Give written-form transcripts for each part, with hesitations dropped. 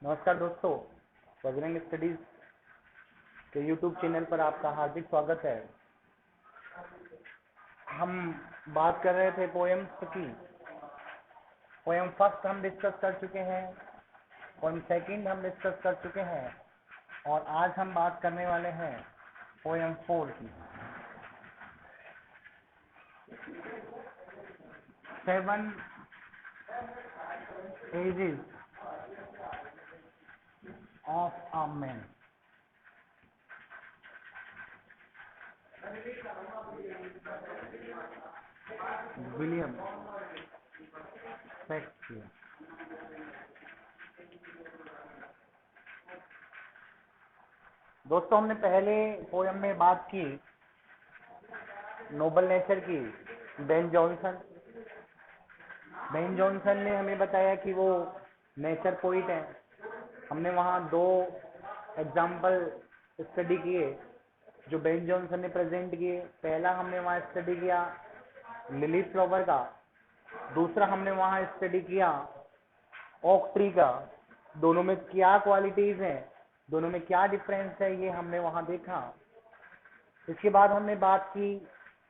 नमस्कार दोस्तों, बजरंग स्टडीज के यूट्यूब चैनल पर आपका हार्दिक स्वागत है। हम बात कर रहे थे पोएम्स की। पोएम फर्स्ट हम डिस्कस कर चुके हैं, पोएम सेकंड हम डिस्कस कर चुके हैं और आज हम बात करने वाले हैं पोएम 4 की। 7 ages of a man. William Shakespeare. दोस्तों, हमने पहले पोएम में बात की नोबल नेचर की। बेन जॉनसन ने हमें बताया कि वो नेचर पोइट है। हमने वहाँ 2 एग्जाम्पल स्टडी किए जो बेन जॉनसन ने प्रेजेंट किए। पहला हमने वहाँ स्टडी किया लिली फ्लावर का, दूसरा हमने वहाँ स्टडी किया ओक ट्री का। दोनों में क्या क्वालिटीज हैं, दोनों में क्या डिफरेंस है, ये हमने वहाँ देखा। इसके बाद हमने बात की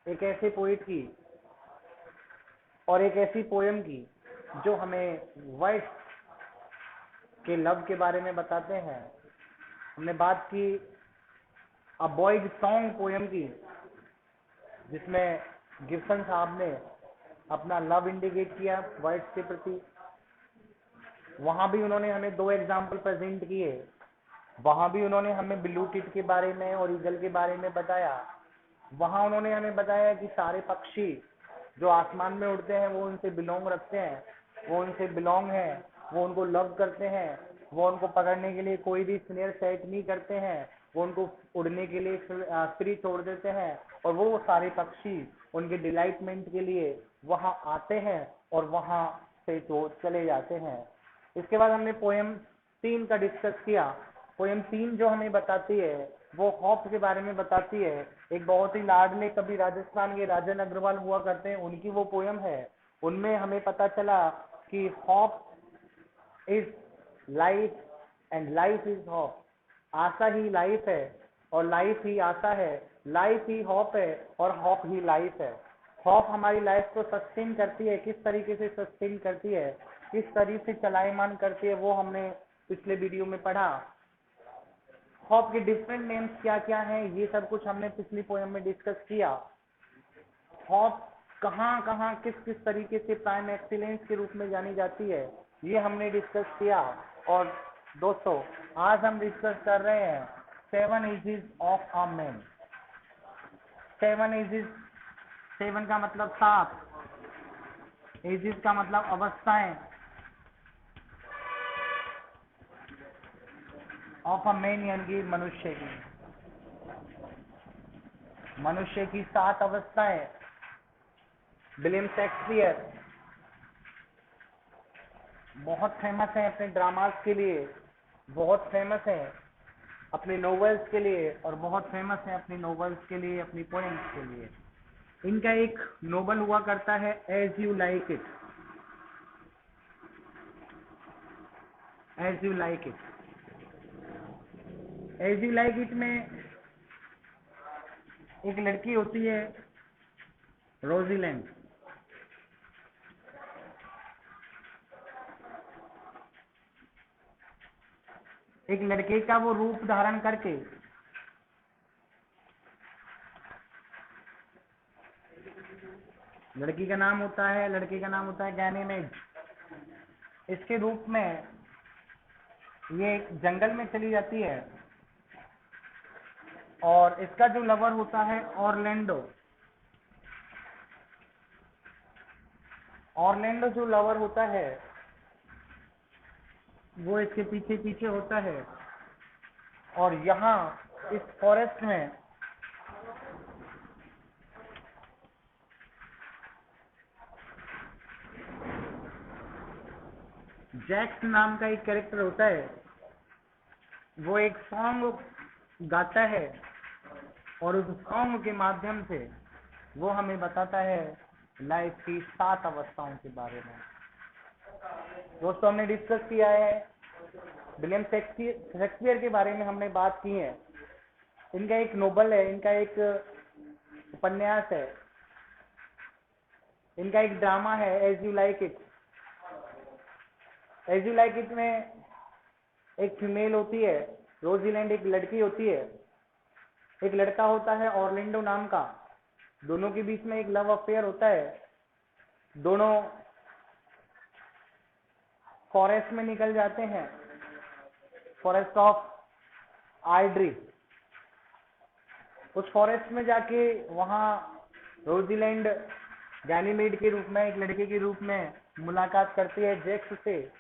एक ऐसे पोइट की और एक ऐसी पोएम की जो हमें वर्ड्स के लव के बारे में बताते हैं। हमने बात की अ बॉयज सॉन्ग पोएम की, जिसमें गिब्सन साहब ने अपना लव इंडिकेट किया वर्ड्स के प्रति। वहाँ भी उन्होंने हमें 2 एग्जाम्पल प्रेजेंट किए। वहाँ भी उन्होंने हमें ब्लू टिट के बारे में और ईगल के बारे में बताया। वहाँ उन्होंने हमें बताया कि सारे पक्षी जो आसमान में उड़ते हैं वो उनसे बिलोंग रखते हैं, वो उनसे बिलोंग हैं, वो उनको लव करते हैं, वो उनको पकड़ने के लिए कोई भी स्नेयर सेट नहीं करते हैं, वो उनको उड़ने के लिए फ्री छोड़ देते हैं और वो सारे पक्षी उनके डिलाइटमेंट के लिए वहाँ आते हैं और वहाँ से तो चले जाते हैं। इसके बाद हमने पोएम 3 का डिस्कस किया। पोएम 3 जो हमें बताती है वो हॉप के बारे में बताती है। एक बहुत ही लाडले कवि राजस्थान के राजन अग्रवाल हुआ करते हैं, उनकी वो पोएम है। उनमें हमें पता चला कि hop is life and life is hop. Asha he life है और लाइफ ही आशा है, लाइफ ही हॉप है और हॉप ही लाइफ है। हॉप हमारी लाइफ को सस्टेन करती है। किस तरीके से सस्टेन करती है, किस तरीके से चलायमान करती है, वो हमने पिछले वीडियो में पढ़ा। हॉप के डिफरेंट नेम्स क्या क्या हैं, ये सब कुछ हमने पिछली पोएम में डिस्कस किया। हॉप कहाँ कहाँ किस किस तरीके से प्राइम एक्सीलेंस के रूप में जानी जाती है, ये हमने डिस्कस किया। और दोस्तों, आज हम डिस्कस कर रहे हैं 7 ages of a man. 7 ages, 7 का मतलब 7, एजेस का मतलब अवस्थाएं, ऑफ अ मैन यानी कि मनुष्य की 7 अवस्थाएं। विलियम शेक्सपियर बहुत फेमस है अपने ड्रामास के लिए, बहुत फेमस है अपने नॉवेल्स के लिए और बहुत फेमस है अपनी नॉवेल्स के लिए, अपनी पोएम्स के लिए। इनका एक नोवेल हुआ करता है as you like it. As you like it, as you like it में एक लड़की होती है रोजीलैंड। एक लड़के का वो रूप धारण करके लड़के का नाम होता है गैनीमेड। इसके रूप में ये जंगल में चली जाती है और इसका जो लवर होता है ऑरलैंडो जो लवर होता है वो इसके पीछे पीछे होता है। और यहाँ इस फॉरेस्ट में जैक्स नाम का एक कैरेक्टर होता है, वो एक सॉन्ग गाता है और उस सॉन्ग के माध्यम से वो हमें बताता है लाइफ की 7 अवस्थाओं के बारे में। दोस्तों, हमने डिस्कस किया है विलियम शेक्सपियर के बारे में हमने बात की है। इनका एक नोवेल है, इनका एक उपन्यास है, इनका एक ड्रामा है as you like it. As you like it में एक फीमेल होती है रोजीलैंड, एक लड़की होती है, एक लड़का होता है ऑर्लैंडो नाम का। दोनों के बीच में एक लव अफेयर होता है। दोनों फॉरेस्ट में निकल जाते हैं, फॉरेस्ट ऑफ आर्ड्री। उस फॉरेस्ट में जाके वहां रोजीलैंड गैनीमेड के रूप में, एक लड़के के रूप में मुलाकात करती है जैक्स से,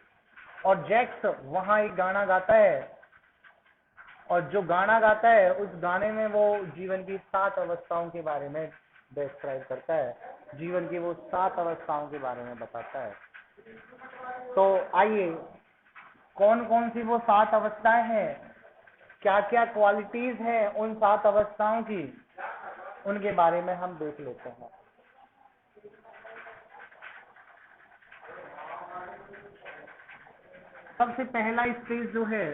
और जैक्स वहां एक गाना गाता है, और जो गाना गाता है उस गाने में वो जीवन की 7 अवस्थाओं के बारे में डिस्क्राइब करता है, जीवन की वो 7 अवस्थाओं के बारे में बताता है। तो आइए, कौन कौन सी वो 7 अवस्थाएं हैं, क्या क्या क्वालिटीज हैं उन 7 अवस्थाओं की, उनके बारे में हम देख लेते हैं। सबसे पहला स्टेज जो है,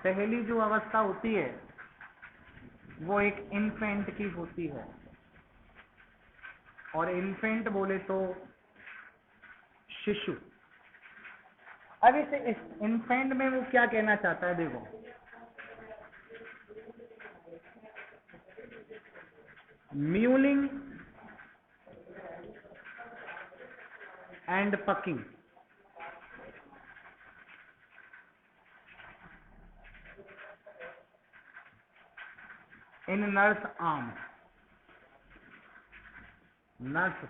पहली जो अवस्था होती है वो एक इन्फेंट की होती है। और इन्फेंट बोले तो शिशु। अब इस इन्फेंट में वो क्या कहना चाहता है, देखो, mewling and packing. In nurse arm, nurse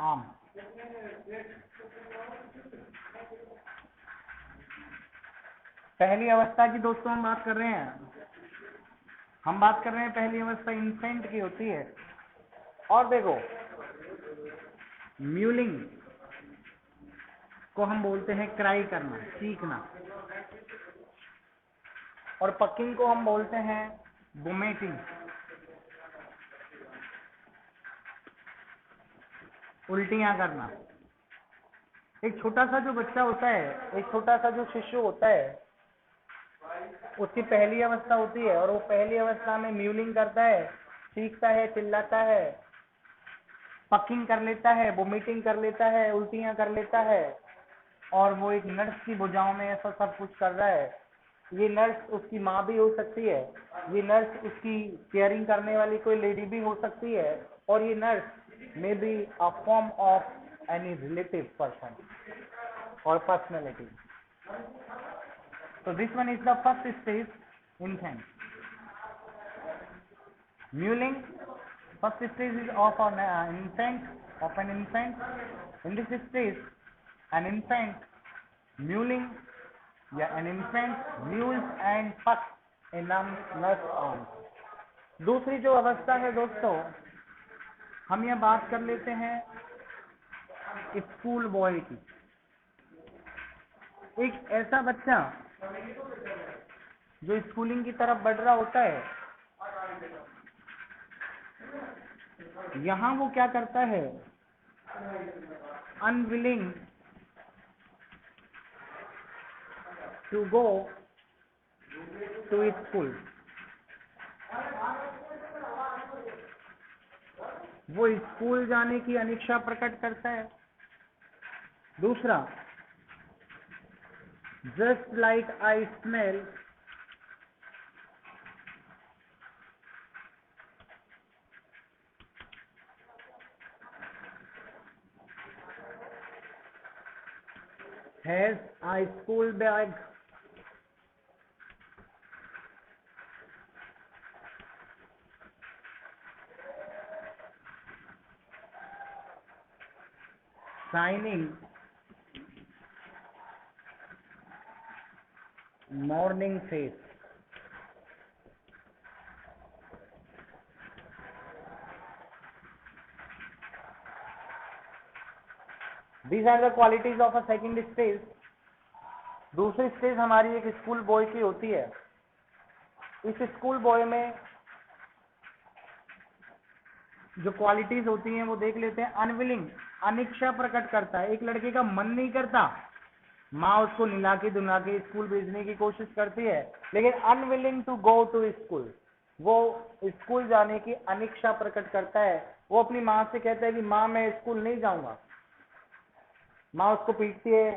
arm. पहली अवस्था की दोस्तों हम बात कर रहे हैं, हम बात कर रहे हैं पहली अवस्था इन्फेंट की होती है। और देखो, म्यूलिंग को हम बोलते हैं क्राई करना, चीखना, और पकिंग को हम बोलते हैं वोमिटिंग, उल्टियां करना। एक छोटा सा जो बच्चा होता है, एक छोटा सा जो शिशु होता है, उसकी पहली अवस्था होती है, और वो पहली अवस्था में म्यूलिंग करता है, चीखता है, चिल्लाता है, पकिंग कर लेता है, वोमिटिंग कर लेता है, उल्टियां कर लेता है, और वो एक नर्स की भुजाओं में ऐसा सब कुछ कर रहा है। ये नर्स उसकी माँ भी हो सकती है, ये नर्स उसकी केयरिंग करने वाली कोई लेडी भी हो सकती है, और ये nurse may be a form of any relative person और personality. So this one is the first stage, infant. Mewling, first stage is of an infant. In this stage, an infant mewling, yeah, an infant mews and pucks in nurse arms. दूसरी जो अवस्था है दोस्तों, हम यह बात कर लेते हैं स्कूल बॉय की। एक ऐसा बच्चा जो स्कूलिंग की तरफ बढ़ रहा होता है, यहां वो क्या करता है, unwilling to go to school, वो स्कूल जाने की अनिच्छा प्रकट करता है। दूसरा, just like I smell has a school bag, shining morning face. These are the qualities of a second stage. दूसरी स्टेज हमारी एक स्कूल बॉय की होती है। इस स्कूल बॉय में जो क्वालिटीज होती हैं वो देख लेते हैं। अनविलिंग, अनिच्छा प्रकट करता है, एक लड़के का मन नहीं करता, माँ उसको निला के दुला के स्कूल भेजने की कोशिश करती है, लेकिन unwilling to go to school, वो स्कूल जाने की अनिच्छा प्रकट करता है। वो अपनी माँ से कहता है कि माँ मैं स्कूल नहीं जाऊंगा, माँ उसको पीटती है,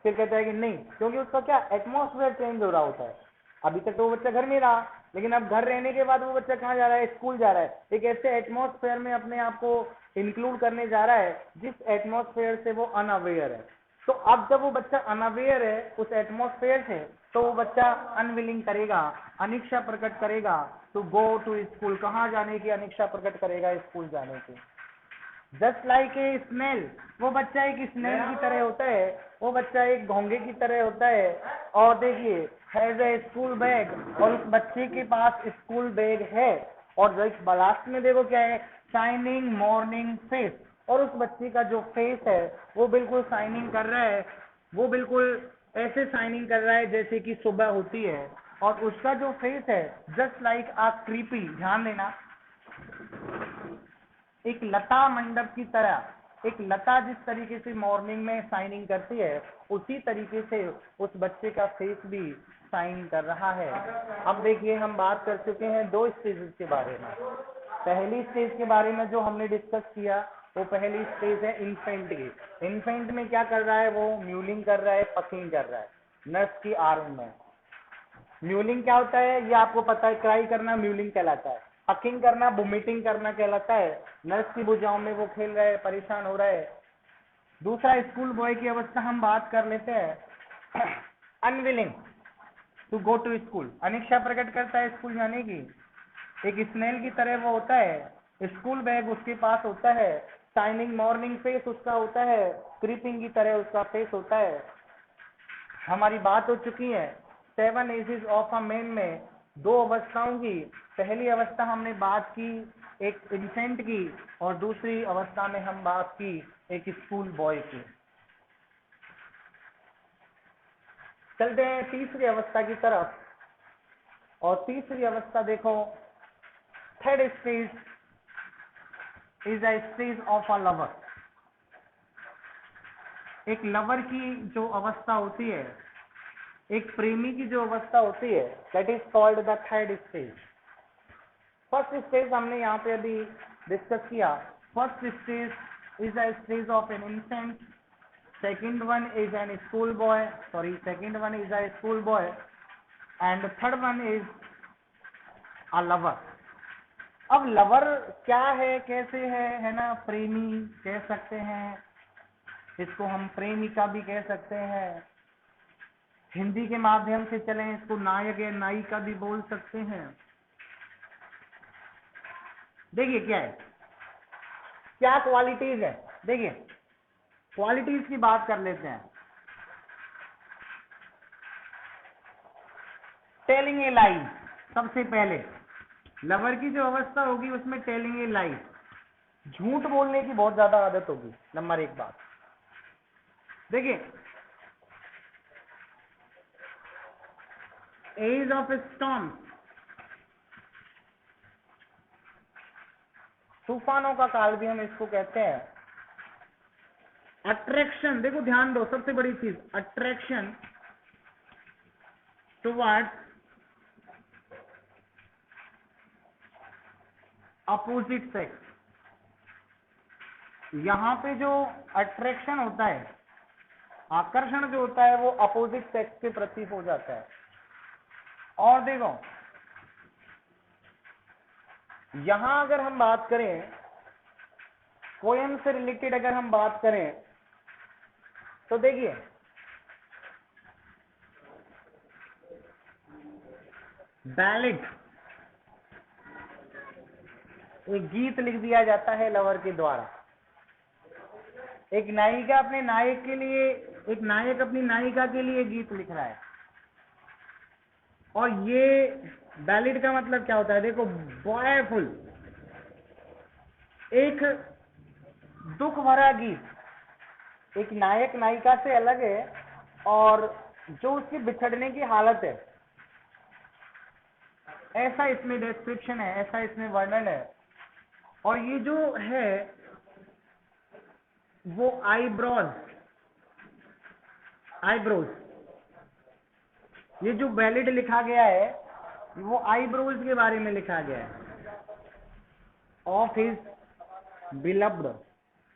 फिर कहता है कि नहीं, क्योंकि उसका क्या एटमॉस्फेयर चेंज हो रहा होता है। अभी तक तो वो बच्चा घर में रहा, लेकिन अब घर रहने के बाद वो बच्चा कहाँ जा रहा है, स्कूल जा रहा है, एक ऐसे एटमॉस्फेयर में अपने आप को इंक्लूड करने जा रहा है जिस एटमॉस्फेयर से वो अनअवेयर है। तो अब जब वो बच्चा अनअवेयर है उस एटमॉस्फेयर से, तो वो बच्चा अनविलिंग करेगा, अनिच्छा प्रकट करेगा टू गो टू स्कूल, कहाँ जाने की अनिच्छा प्रकट करेगा, स्कूल जाने की। जस्ट लाइक ए स्नेल, वो बच्चा एक स्नेल की तरह होता है, वो बच्चा एक घोंगे की तरह होता है। और देखिए हैज ए स्कूल बैग, और उस बच्चे के पास स्कूल बैग है, और लास्ट में देखो क्या है, शाइनिंग मॉर्निंग फेस, और उस बच्चे का जो फेस है वो बिल्कुल शाइनिंग कर रहा है, वो बिल्कुल ऐसे शाइनिंग कर रहा है जैसे कि सुबह होती है। और उसका जो फेस है जस्ट लाइक आ क्रीपी, ध्यान देना, एक लता मंडप की तरह, एक लता जिस तरीके से मॉर्निंग में शाइनिंग करती है, उसी तरीके से उस बच्चे का फेस भी शाइन कर रहा है। अब देखिए हम बात कर चुके हैं दो स्टेजेस के बारे में। पहली स्टेज के बारे में जो हमने डिस्कस किया, वो पहली स्टेज है इन्फेंट की। इन्फेंट में क्या कर रहा है, वो म्यूलिंग कर रहा है, पकिंग कर रहा है नर्स की आर्म में। म्यूलिंग क्या होता है ये आपको पता है, क्राई करना म्यूलिंग कहलाता है, पकिंग करना वोमिटिंग करना कहलाता है। नर्स की भुजाओं में वो खेल रहा है, परेशान हो रहा है। दूसरा स्कूल बॉय की अवस्था हम बात कर लेते हैं, unwilling to go to school, अनिच्छा प्रकट करता है स्कूल जाने की, एक स्नेल की तरह वो होता है, स्कूल बैग उसके पास होता है, शाइनिंग मॉर्निंग फेस उसका होता है, क्रीपिंग की तरह उसका फेस होता है। हमारी बात हो चुकी है 7 एजेस ऑफ अ मैन में दो अवस्थाओं की। पहली अवस्था हमने बात की एक इन्फेंट की, और दूसरी अवस्था में हम बात की एक स्कूल बॉय की। चलते हैं तीसरी अवस्था की तरफ, और तीसरी अवस्था देखो, third stage is a stage of a lover. एक लवर की जो अवस्था होती है, एक प्रेमी की जो अवस्था होती है, that is called the third stage. First stage हमने यहाँ पे अभी डिस्कस किया। First stage is a stage of an infant, second one is an school boy, second one is a school boy, and third one is a lover. अब lover क्या है, कैसे है ना, प्रेमी कह सकते हैं इसको, हम प्रेमिका भी कह सकते हैं, हिंदी के माध्यम से चलें इसको नायक या नायिका भी बोल सकते हैं। देखिए क्या है, क्या क्वालिटीज है, देखिए क्वालिटीज की बात कर लेते हैं। टेलिंग ए लाई, सबसे पहले लवर की जो अवस्था होगी उसमें टेलिंग ए लाई, झूठ बोलने की बहुत ज्यादा आदत होगी। नंबर एक बात, देखिए एज ऑफ स्टॉर्म, तूफानों का काल भी हम इसको कहते हैं। अट्रैक्शन, देखो ध्यान दो, सबसे बड़ी चीज अट्रैक्शन टुवर्ड्स अपोजिट सेक्स। यहां पे जो अट्रैक्शन होता है, आकर्षण जो होता है, वो अपोजिट सेक्स के प्रति हो जाता है। और देखो यहां अगर हम बात करें, पोयम से रिलेटेड अगर हम बात करें, तो देखिए बैलेट, एक गीत लिख दिया जाता है लवर के द्वारा। एक नायिका अपने नायक के लिए, एक नायक अपनी नायिका के लिए गीत लिख रहा है, और ये बैलेट का मतलब क्या होता है, देखो बॉयफुल, एक दुख भरा गीत, एक नायक नायिका से अलग है, और जो उसकी बिछड़ने की हालत है, ऐसा इसमें डिस्क्रिप्शन है, ऐसा इसमें वर्णन है। और ये जो है वो आईब्रोज, ये जो वैलिड लिखा गया है वो आईब्रोज के बारे में लिखा गया है। ऑफ हिज बिलव्ड,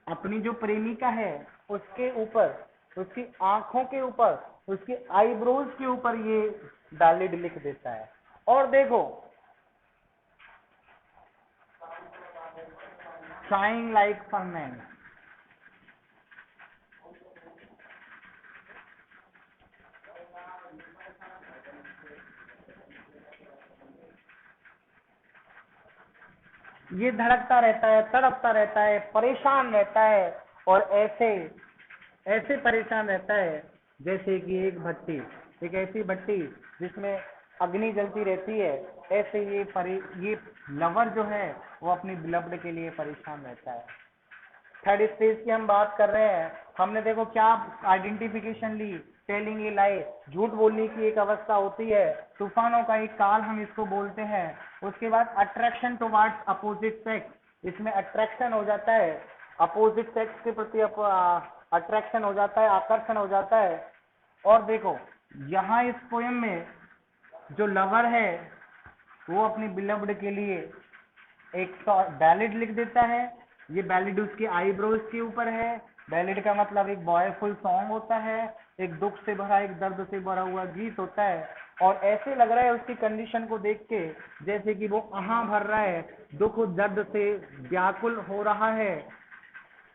अपनी जो प्रेमिका है उसके ऊपर, उसकी आंखों के ऊपर, उसकी आईब्रोज के ऊपर ये वैलिड लिख देता है। और देखो, शाइन लाइक फर्नेंस, ये धड़कता रहता है, तड़पता रहता है, परेशान रहता है, और ऐसे ऐसे परेशान रहता है जैसे कि एक ऐसी भट्टी जिसमें अग्नि जलती रहती है, ऐसे ये लवर जो है वो अपनी बिलव्ड के लिए परेशान रहता है। थर्ड स्टेज की हम बात कर रहे हैं। हमने देखो क्या आइडेंटिफिकेशन ली, टेलिंग ए लाई, झूठ बोलने की एक अवस्था होती है, तूफानों का एक काल हम इसको बोलते हैं। उसके बाद अट्रैक्शन टुवर्ड्स अपोजिट सेक्स, इसमें अट्रैक्शन हो जाता है, अपोजिट सेक्स के प्रति अट्रैक्शन हो जाता है, आकर्षण हो जाता है। और देखो यहाँ इस पोएम में जो लवर है वो अपनी बिलव्ड के लिए एक बैलेड लिख देता है। ये बैलेड उसके आईब्रोज के ऊपर है। बैलेड का मतलब एक बॉयफुल सॉन्ग होता है, एक दुख से भरा, एक दर्द से भरा हुआ गीत होता है। और ऐसे लग रहा है उसकी कंडीशन को देख के जैसे कि वो आहा भर रहा है, दुख दर्द से व्याकुल हो रहा है,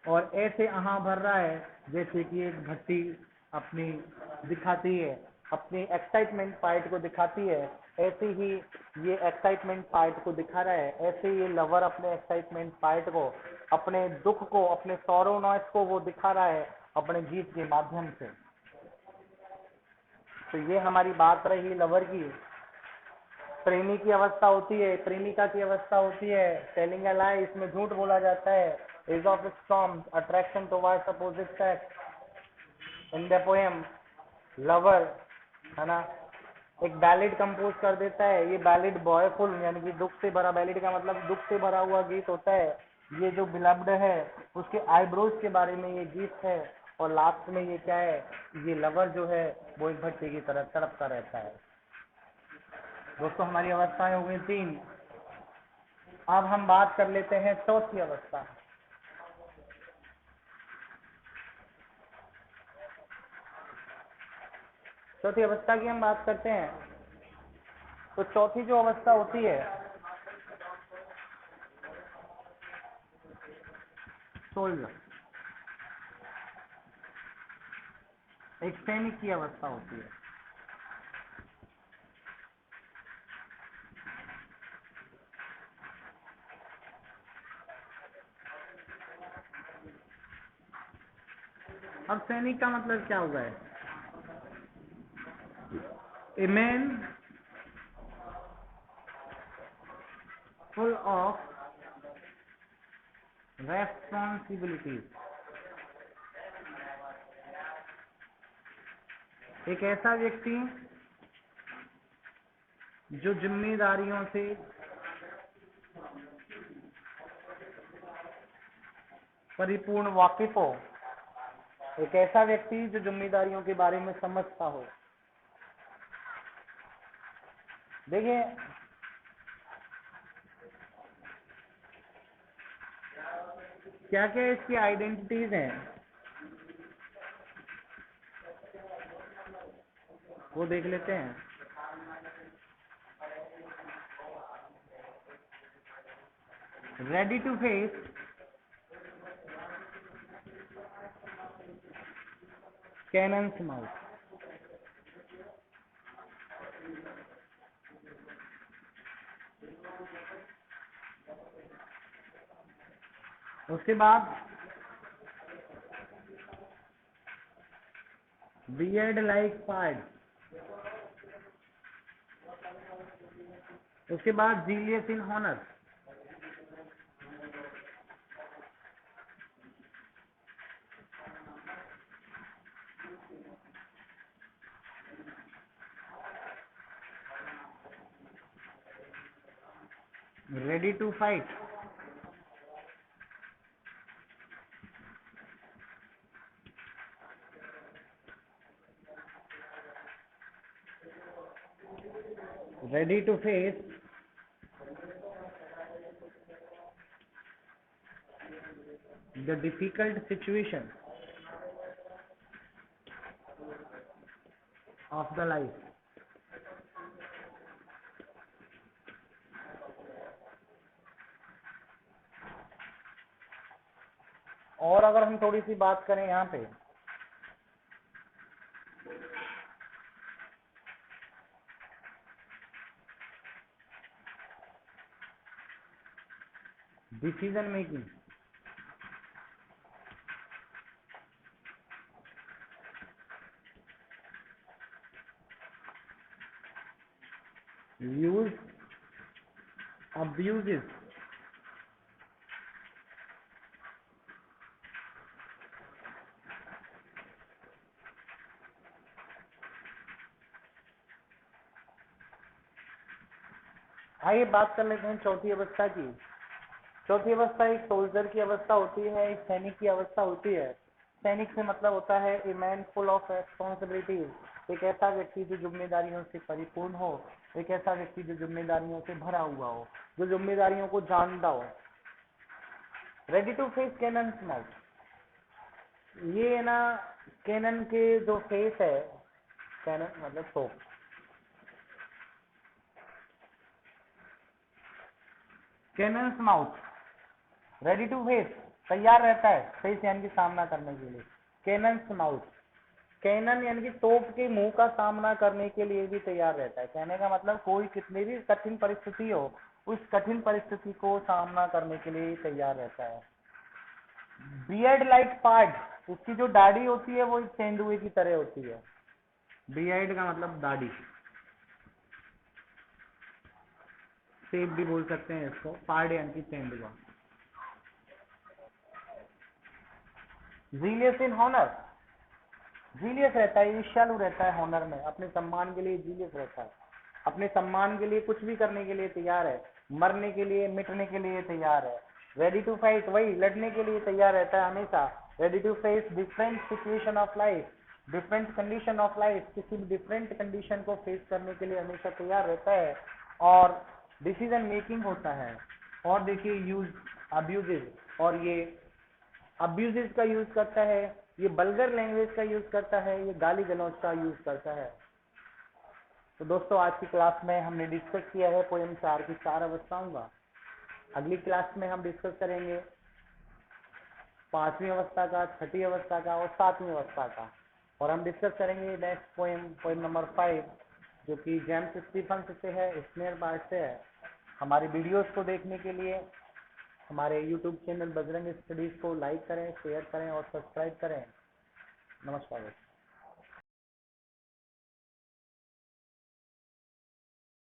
और ऐसे आहा भर रहा है जैसे कि एक भट्टी अपनी दिखाती है, अपनी एक्साइटमेंट पार्ट को दिखाती है। ऐसे ही ये एक्साइटमेंट पार्ट को दिखा रहा है, ऐसे ये लवर अपने एक्साइटमेंट पार्ट को, अपने दुख को, अपने सॉरो नॉइस को वो दिखा रहा है अपने गीत के माध्यम से। तो ये हमारी बात रही लवर की। प्रेमी की अवस्था होती है, प्रेमिका की अवस्था होती है, टेलिंग अ लाई, इसमें झूठ बोला जाता है। Is of storm, attraction towards opposite sex. In the poem lover, है ना, एक बैलेड कंपोज कर देता है। ये बैलेड बॉयफुल यानी कि दुख से भरा, बैलेड का मतलब दुख से भरा हुआ गीत होता है। ये जो बिलव्ड है उसके आईब्रोज के बारे में ये गीत है। और लास्ट में ये क्या है, ये लवर जो है वो एक भट्टी की तरह तड़पता रहता है। दोस्तों हमारी अवस्थाएं हो गई 3। अब हम बात कर लेते हैं चौथी अवस्था। चौथी अवस्था की हम बात करते हैं। तो चौथी जो अवस्था होती है सोल्जर, एक सैनिक की अवस्था होती है। अब सैनिक का मतलब क्या होगा? A man full of responsibilities, एक ऐसा व्यक्ति जो जिम्मेदारियों से परिपूर्ण वाकिफ हो, एक ऐसा व्यक्ति जो जिम्मेदारियों के बारे में समझता हो। देखिए क्या क्या इसकी आइडेंटिटीज हैं वो देख लेते हैं। Ready to face cannon's mouth, उसके बाद बियर्ड लाइक पार्ट, उसके बाद jealous in honour, ready to fight, ready to face the difficult situation of the life. और अगर हम थोड़ी सी बात करें यहाँ पे, डिसीजन मेकिंग, यूज अब्यूजेस, आइए बात कर लेते हैं चौथी अवस्था की। चौथी अवस्था एक सोल्जर की अवस्था होती है, एक सैनिक की अवस्था होती है। सैनिक से मतलब होता है a man full of responsibilities, एक ऐसा व्यक्ति जो जिम्मेदारियों से परिपूर्ण हो, एक ऐसा व्यक्ति जो जिम्मेदारियों से भरा हुआ हो, जो जिम्मेदारियों को जानता हो। Ready to face cannon's mouth, ये ना कैनन के जो फेस है, कैनन मतलब तोप, cannon's mouth ready to face, तैयार रहता है फेस यानी कि सामना करने के लिए। कैनन्स माउथ, कैनन यानी कि तोप के मुंह का सामना करने के लिए भी तैयार रहता है। कहने का मतलब कोई कितनी भी कठिन परिस्थिति हो, उस कठिन परिस्थिति को सामना करने के लिए तैयार रहता है। बियर्ड लाइक पार्ट, उसकी जो दाढ़ी होती है वो एक तेंदुए की तरह होती है। बियर्ड का मतलब दाढ़ी, सेब भी बोल सकते हैं इसको, पार्ट यानी कि तेंदुआ। जीलियस इन हॉनर, जीलियस रहता है, ईर्ष्यालु रहता है हॉनर में, अपने सम्मान के लिए जीलियस रहता है, अपने सम्मान के लिए कुछ भी करने के लिए तैयार है, मरने के लिए मिटने के लिए तैयार है। रेडी टू फाइट, वही लड़ने के लिए तैयार रहता है हमेशा। Ready to face different situation of life, different condition of life, किसी भी डिफरेंट कंडीशन को फेस करने के लिए हमेशा तैयार रहता है। और डिसीजन मेकिंग होता है। और देखिए यूज अब्यूजेस, और ये अब्यूजेस का यूज करता है, ये बल्गर लैंग्वेज का यूज करता है, ये गाली गलौज का यूज करता है। तो दोस्तों आज की क्लास में हमने डिस्कस किया है पोएम 4 की 4 अवस्थाओं का। अगली क्लास में हम डिस्कस करेंगे 5वीं अवस्था का, 6ठी अवस्था का और 7वीं अवस्था का। और हम डिस्कस करेंगे नेक्स्ट पोएम, पोएम नंबर 5, जो कि जेम्स स्टीफन से है, स्नेयर पार्ट से है। हमारी वीडियोस को देखने के लिए हमारे यूट्यूब चैनल बजरंग स्टडीज को लाइक करें, शेयर करें और सब्सक्राइब करें। नमस्कार।